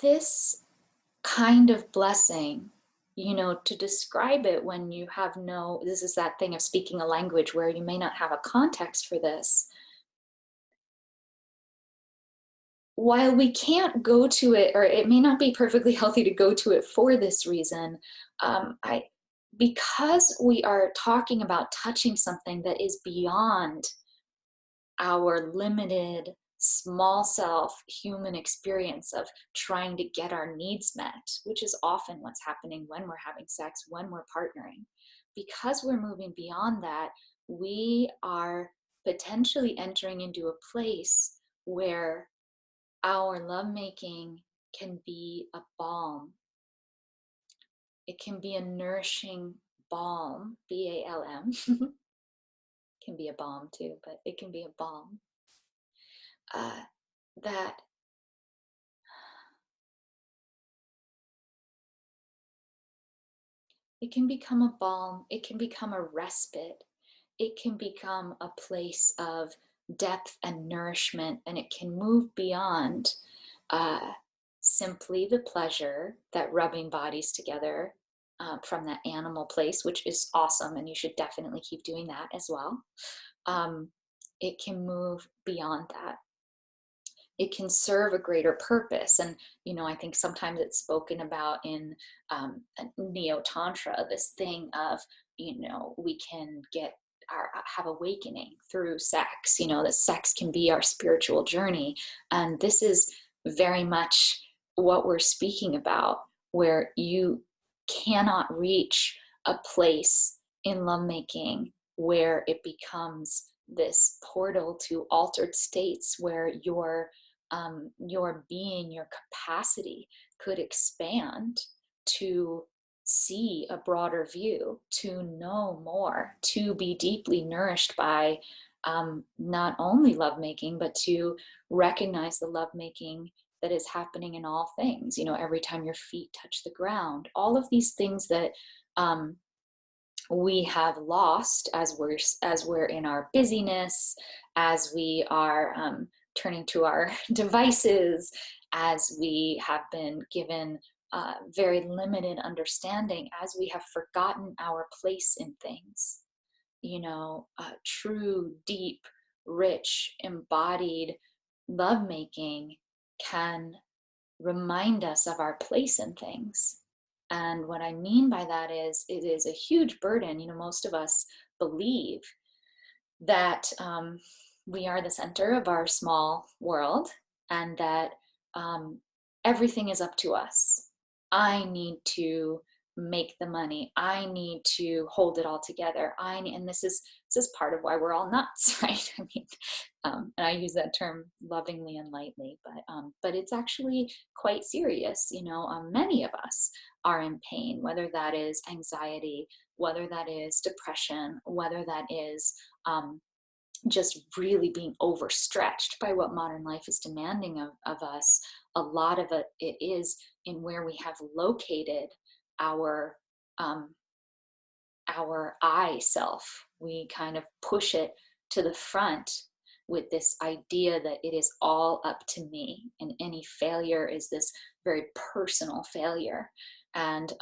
this kind of blessing, to describe it when you have no, this is that thing of speaking a language where you may not have a context for this. While we can't go to it, or it may not be perfectly healthy to go to it for this reason, I because we are talking about touching something that is beyond our limited small self human experience of trying to get our needs met, which is often what's happening when we're having sex, when we're partnering. Because we're moving beyond that, we are potentially entering into a place where our lovemaking can be a balm. It can be a nourishing balm, BALM. Can be a balm too, but it can be a balm. Uh, that it can become a balm, it can become a respite, it can become a place of depth and nourishment, and it can move beyond uh, simply the pleasure that rubbing bodies together from that animal place, which is awesome, and you should definitely keep doing that as well. Um, it can move beyond that. It can serve a greater purpose. And, I think sometimes it's spoken about in Neo Tantra, this thing of, we can have awakening through sex, that sex can be our spiritual journey. And this is very much what we're speaking about, where you cannot reach a place in lovemaking where it becomes this portal to altered states where your being, your capacity could expand to see a broader view, to know more, to be deeply nourished by not only lovemaking, but to recognize the lovemaking that is happening in all things. Every time your feet touch the ground, all of these things that we have lost as we're in our busyness, as we are turning to our devices, as we have been given very limited understanding, as we have forgotten our place in things. True, deep, rich, embodied lovemaking can remind us of our place in things. And what I mean by that is it is a huge burden. Most of us believe that we are the center of our small world, and that everything is up to us. I need to make the money. I need to hold it all together. And this is part of why we're all nuts, right? I mean, and I use that term lovingly and lightly, but it's actually quite serious. Many of us are in pain, whether that is anxiety, whether that is depression, whether that is just really being overstretched by what modern life is demanding of us. A lot of it is in where we have located our um, our I self. We kind of push it to the front with this idea that it is all up to me, and any failure is this very personal failure, and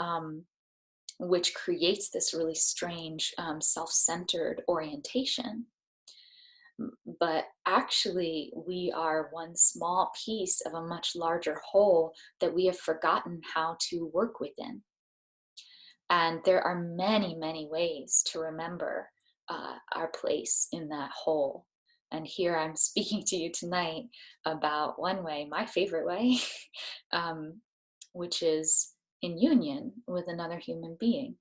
which creates this really strange self-centered orientation. But actually, we are one small piece of a much larger whole that we have forgotten how to work within. And there are many, many ways to remember our place in that whole. And here I'm speaking to you tonight about one way, my favorite way, which is in union with another human being.